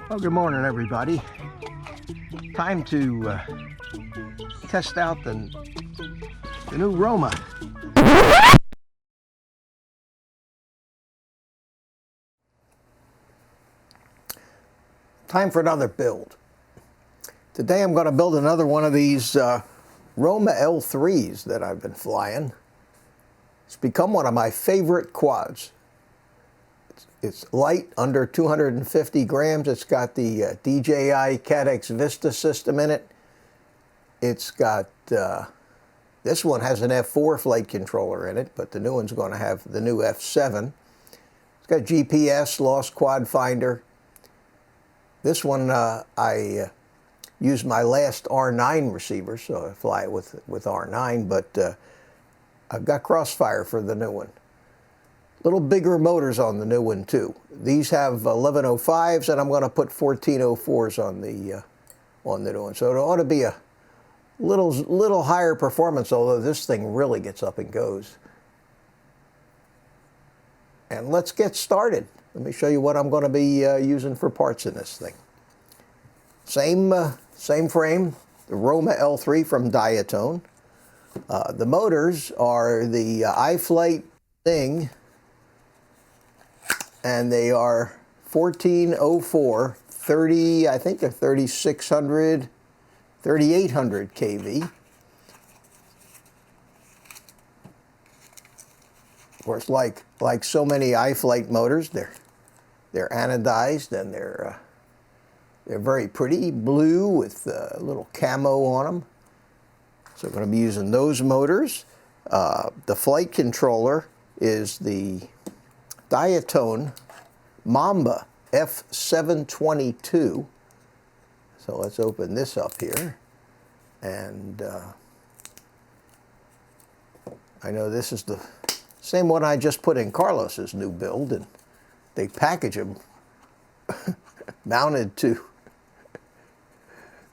Well, good morning, everybody. Time to test out the new Roma. Time for another build. Today I'm going to build another one of these Rpma L3s that I've been flying. It's become one of my favorite quads. It's light, under 250 grams. It's got the DJI Cadex Vista system in it. It's got, this one has an F4 flight controller in it, but the new one's going to have the new F7. It's got GPS, lost quad finder. This one, I use my last R9 receiver, so I fly it with R9, but I've got crossfire for the new one. Little bigger motors on the new one too. These have 1105s, and I'm going to put 1404s on the new one. So it ought to be a little higher performance, although this thing really gets up and goes. And let's get started. Let me show you what I'm going to be using for parts in this thing. Same frame, the Rpma L3 from Diatone. The motors are the iFlight thing, and they are 1404, 30, I think they're 3600, 3800 kV. Of course, like so many iFlight motors, they're anodized, and they're very pretty, blue with a little camo on them. So we're going to be using those motors. The flight controller is the Diatone Mamba F722. So let's open this up here. And I know this is the same one I just put in Carlos's new build, and they package them mounted to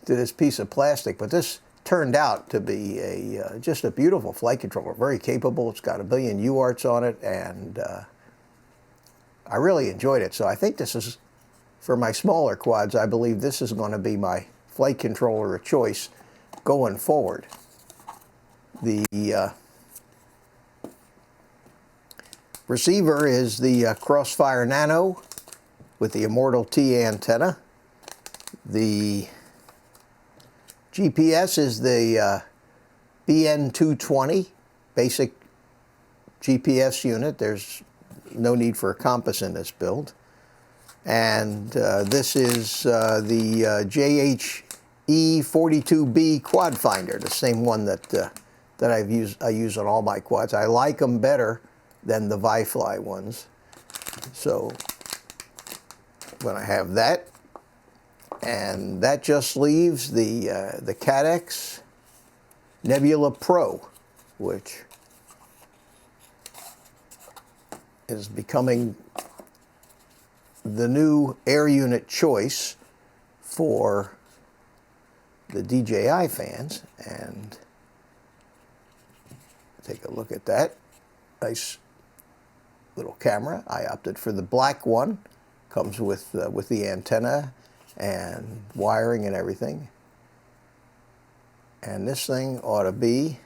this piece of plastic. But this turned out to be just a beautiful flight controller, very capable. It's got 1 billion UARTs on it, and I really enjoyed it. So I think this is, for my smaller quads, I believe this is going to be my flight controller of choice going forward. The receiver is the Crossfire Nano with the Immortal T antenna. The GPS is the BN220 basic GPS unit. There's no need for a compass in this build. And this is the JHE42B quad finder, the same one that I use on all my quads. I like them better than the Vifly ones. So I'm going to have that. And that just leaves the Cadex Nebula Pro, which is becoming the new air unit choice for the DJI fans. And take a look at that. Nice little camera. I opted for the black one. Comes with the antenna and wiring and everything. And this thing ought to be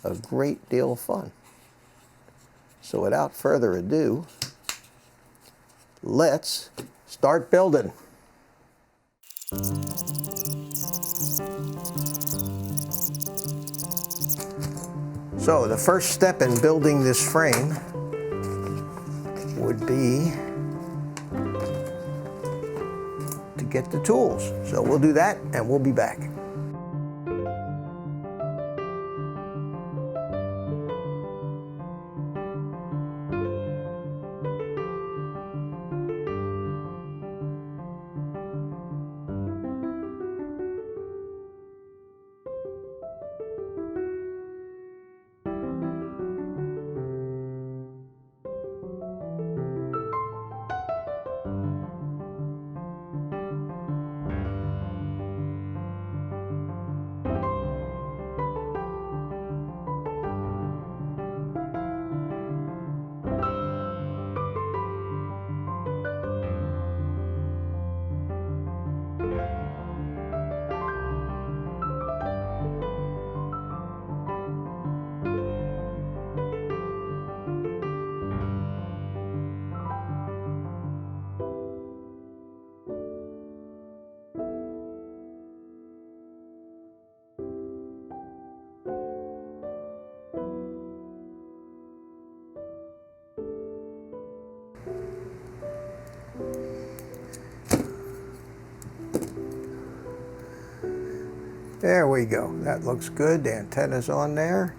a great deal of fun. So without further ado, let's start building. So the first step in building this frame would be to get the tools. So we'll do that and we'll be back. There we go. That looks good. The antenna's on there.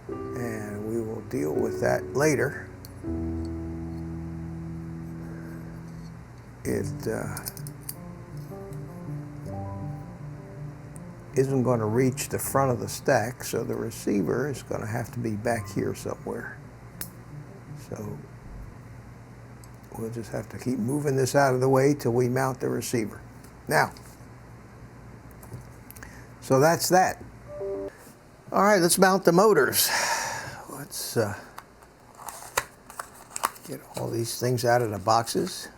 And we will deal with that later. It isn't going to reach the front of the stack, so the receiver is going to have to be back here somewhere. So we'll just have to keep moving this out of the way till we mount the receiver. Now, so that's that. All right, let's mount the motors. Let's get all these things out of the boxes.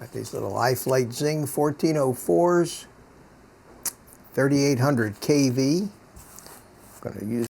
Got these little iFlight Zing 1404s, 3800 kV. I'm going to use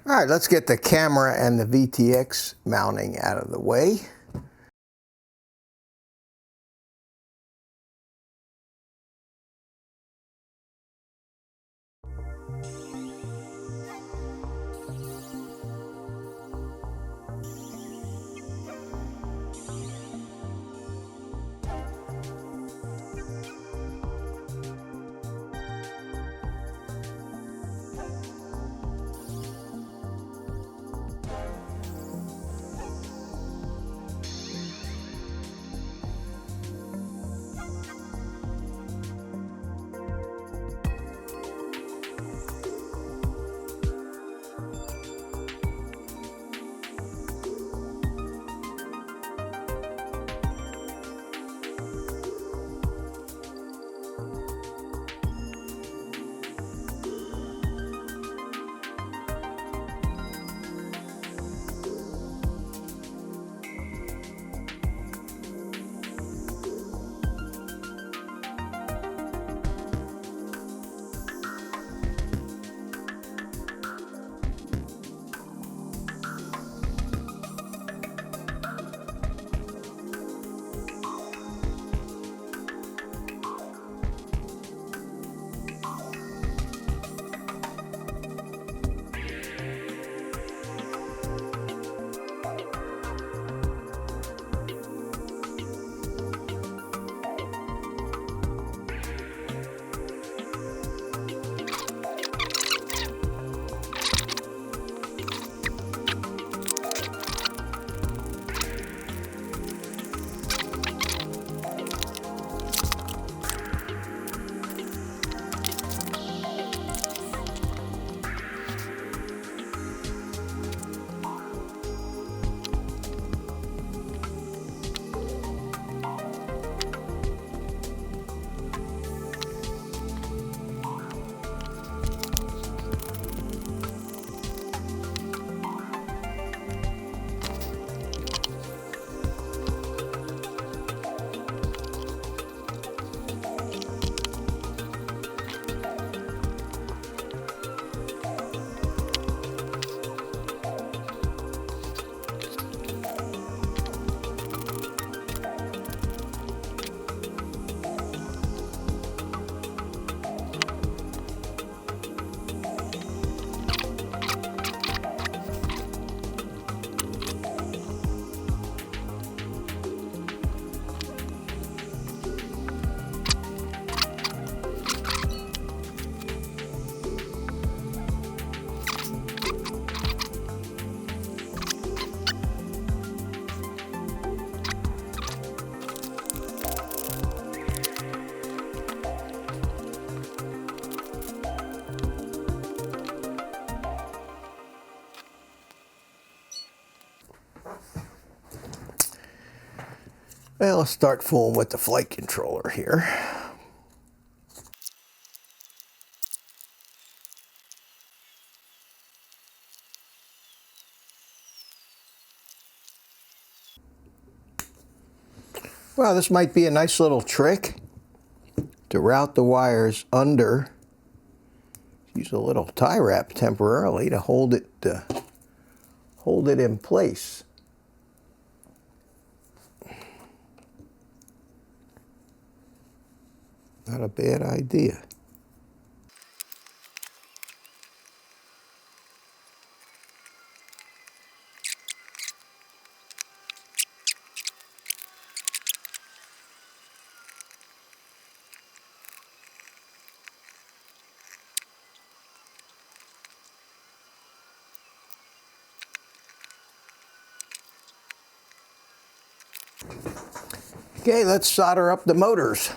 All right, let's get the camera and the VTX mounting out of the way. Well, let's start fooling with the flight controller here. Well, this might be a nice little trick to route the wires under. Use a little tie wrap temporarily to hold it in place. Not a bad idea. Okay, let's solder up the motors.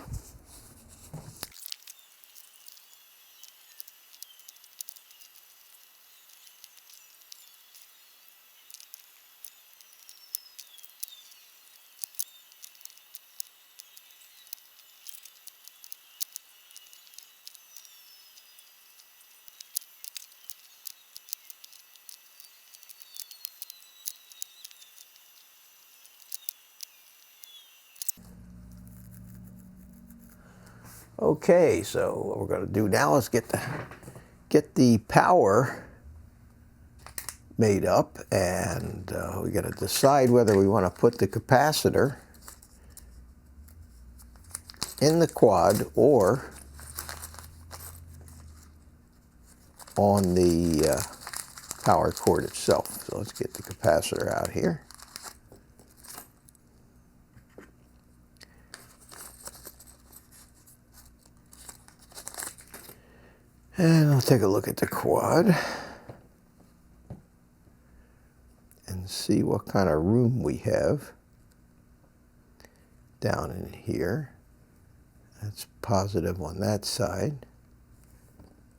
Okay, so what we're going to do now is get the power made up, and we got to decide whether we want to put the capacitor in the quad or on the power cord itself. So let's get the capacitor out here. And I'll take a look at the quad and see what kind of room we have down in here. That's positive on that side.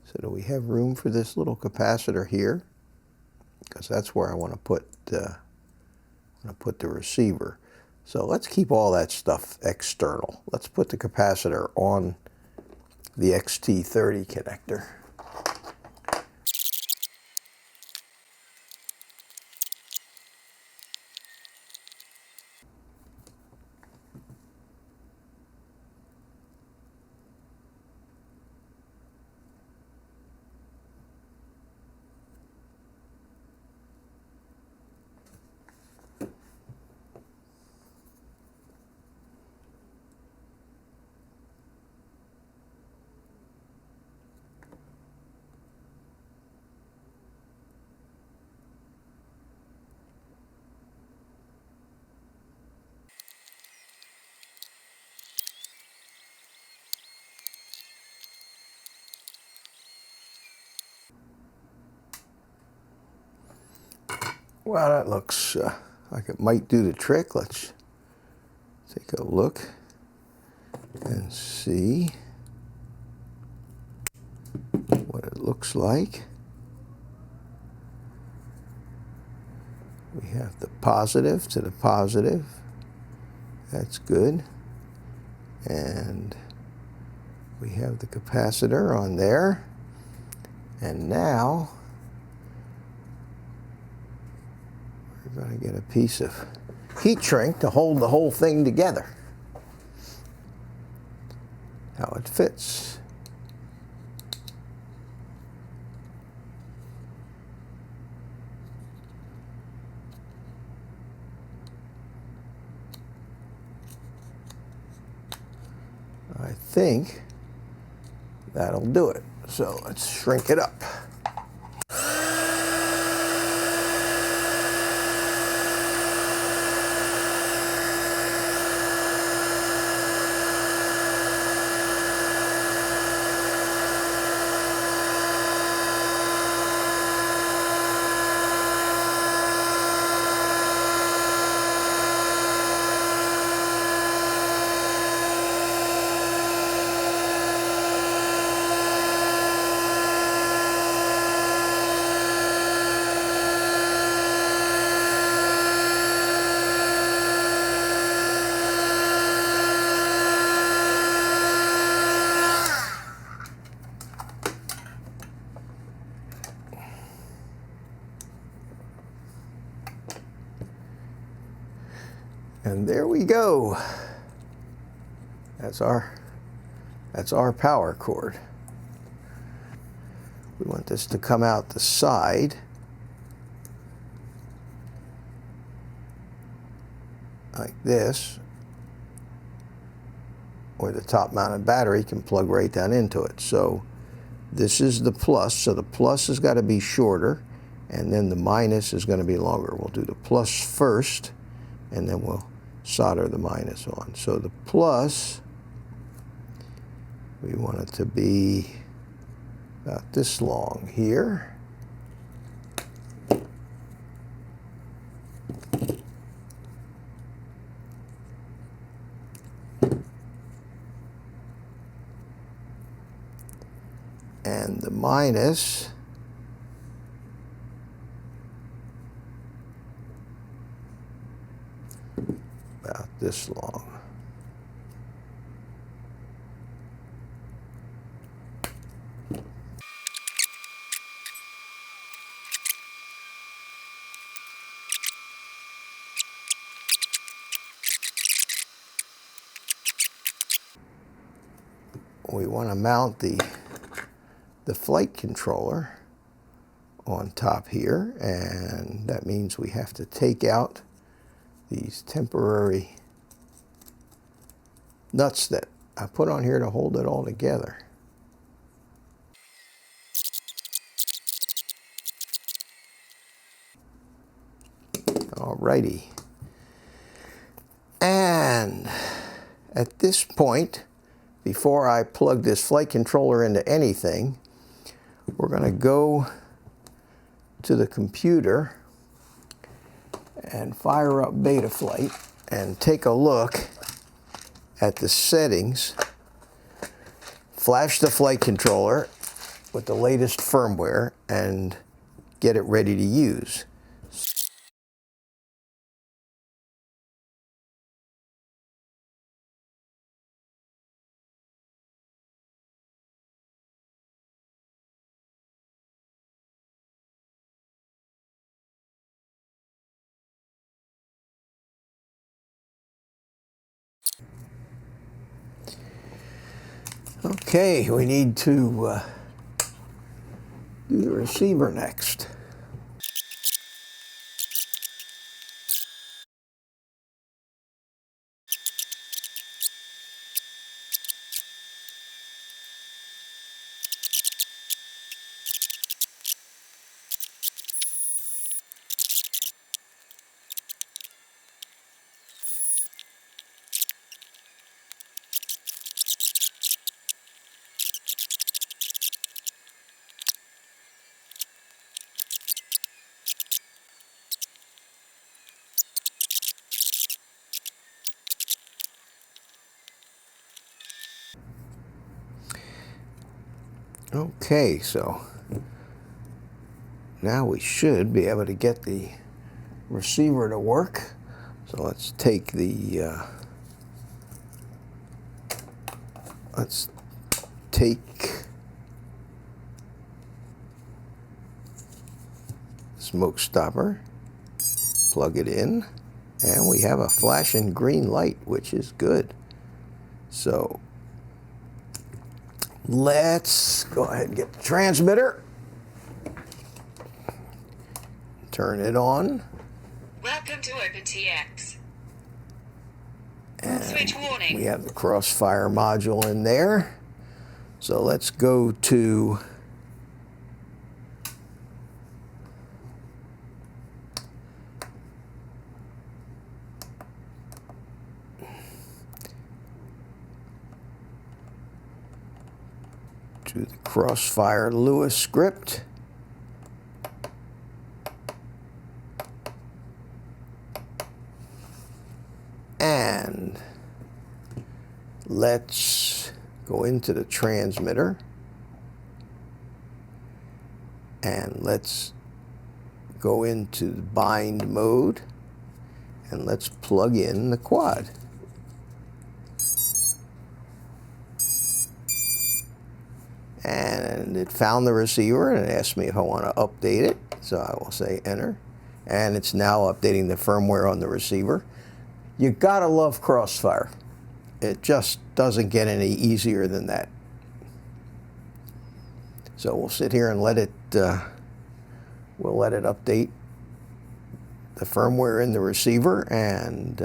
So do we have room for this little capacitor here? Because that's where I want to put the receiver. So let's keep all that stuff external. Let's put the capacitor on the XT30 connector. Well, that looks like it might do the trick. Let's take a look and see what it looks like. We have the positive to the positive. That's good. And we have the capacitor on there. And now we're going to get a piece of heat shrink to hold the whole thing together. How it fits. I think that'll do it. So let's shrink it up. And there we go. That's our power cord. We want this to come out the side like this, where the top mounted battery can plug right down into it. So this is the plus, so the plus has got to be shorter, and then the minus is going to be longer. We'll do the plus first, and then we'll solder the minus on. So the plus, we want it to be about this long here. And the minus about this long. We want to mount the flight controller on top here, and that means we have to take out these temporary nuts that I put on here to hold it all together. Alrighty. And at this point, before I plug this flight controller into anything, we're going to go to the computer and fire up Betaflight and take a look at the settings, flash the flight controller with the latest firmware, and get it ready to use. Okay, we need to do the receiver next. Okay, so now we should be able to get the receiver to work. So let's take the smoke stopper, plug it in, and we have a flashing green light, which is good. So let's go ahead and get the transmitter, turn it on. Welcome to OpenTX. And switch warning. We have the crossfire module in there. So let's go to the crossfire Lewis script. And let's go into the transmitter and let's go into the bind mode and let's plug in the quad. And it found the receiver and it asked me if I want to update it. So I will say enter. And it's now updating the firmware on the receiver. You gotta love crossfire. It just doesn't get any easier than that. So we'll sit here and let it update the firmware in the receiver, and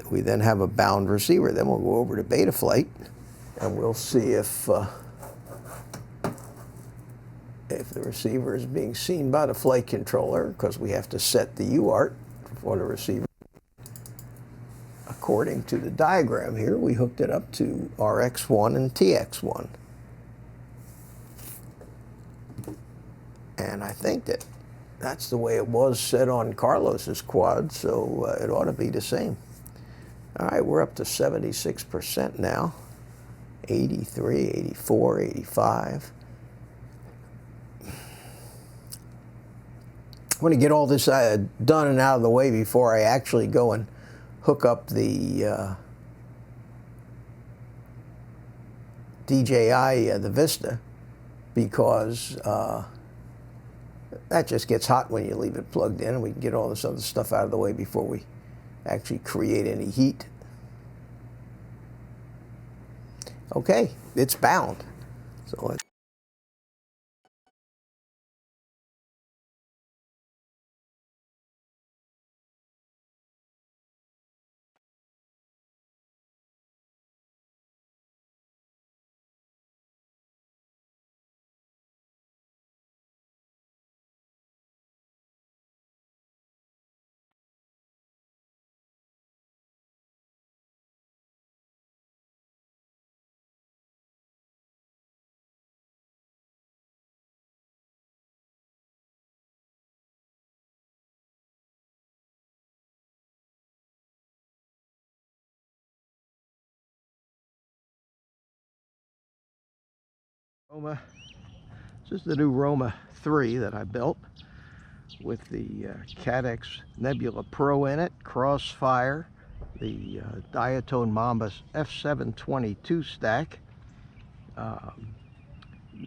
we then have a bound receiver. Then we'll go over to Betaflight, and we'll see if the receiver is being seen by the flight controller, because we have to set the UART for the receiver. According to the diagram here, we hooked it up to RX1 and TX1. And I think that's the way it was set on Carlos's quad, so it ought to be the same. All right, we're up to 76% now. 83, 84, 85. I want to get all this done and out of the way before I actually go and hook up the DJI, the Vista, because that just gets hot when you leave it plugged in, and we can get all this other stuff out of the way before we actually create any heat. Okay, it's bound. So let's Roma. This is the new Rpma 3 that I built with the Cadex Nebula Pro in it, Crossfire, the Diatone Roma F722 stack,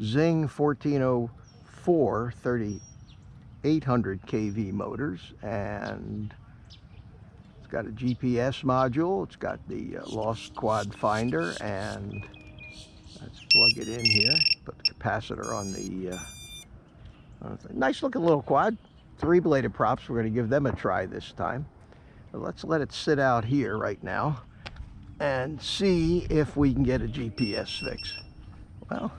Zing 1404 3800 kV motors, and it's got a GPS module, it's got the lost quad finder, and let's plug it in here, put the capacitor on the nice looking little quad. 3-bladed props, we're going to give them a try this time. But let's let it sit out here right now and see if we can get a GPS fix. Well,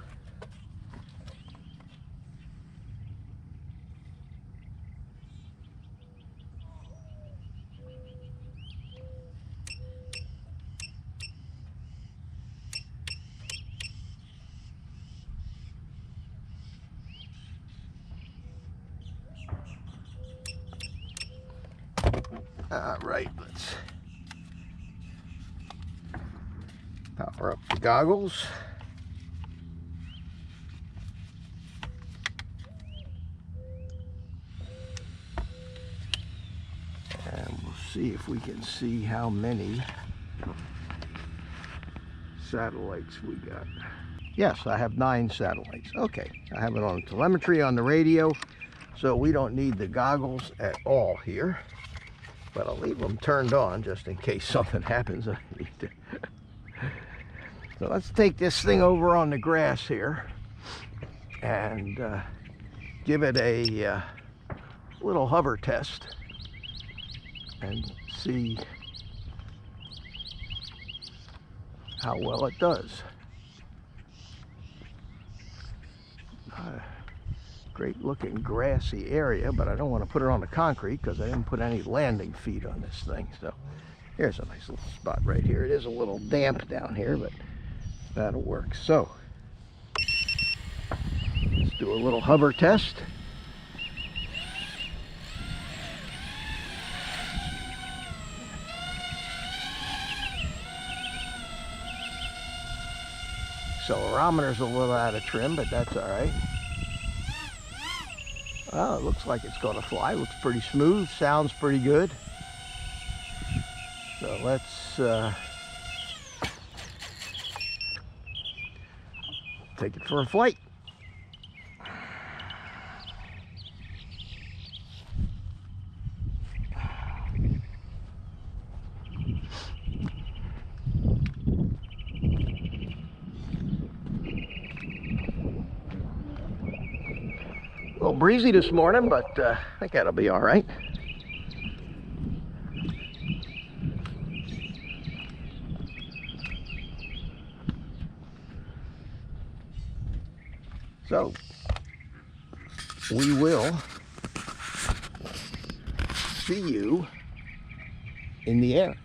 all right, let's power up the goggles. And we'll see if we can see how many satellites we got. Yes, I have 9 satellites. Okay, I have it on telemetry on the radio, so we don't need the goggles at all here. But I'll leave them turned on just in case something happens. So let's take this thing over on the grass here and give it a little hover test and see how well it does. Great looking grassy area, but I don't want to put it on the concrete because I didn't put any landing feet on this thing. So here's a nice little spot right here. It is a little damp down here, but that'll work. So let's do a little hover test. Accelerometer's a little out of trim, but that's all right. Well, it looks like it's going to fly. Looks pretty smooth. Sounds pretty good. So let's take it for a flight. little breezy this morning, but I think that'll be all right. So, we will see you in the air.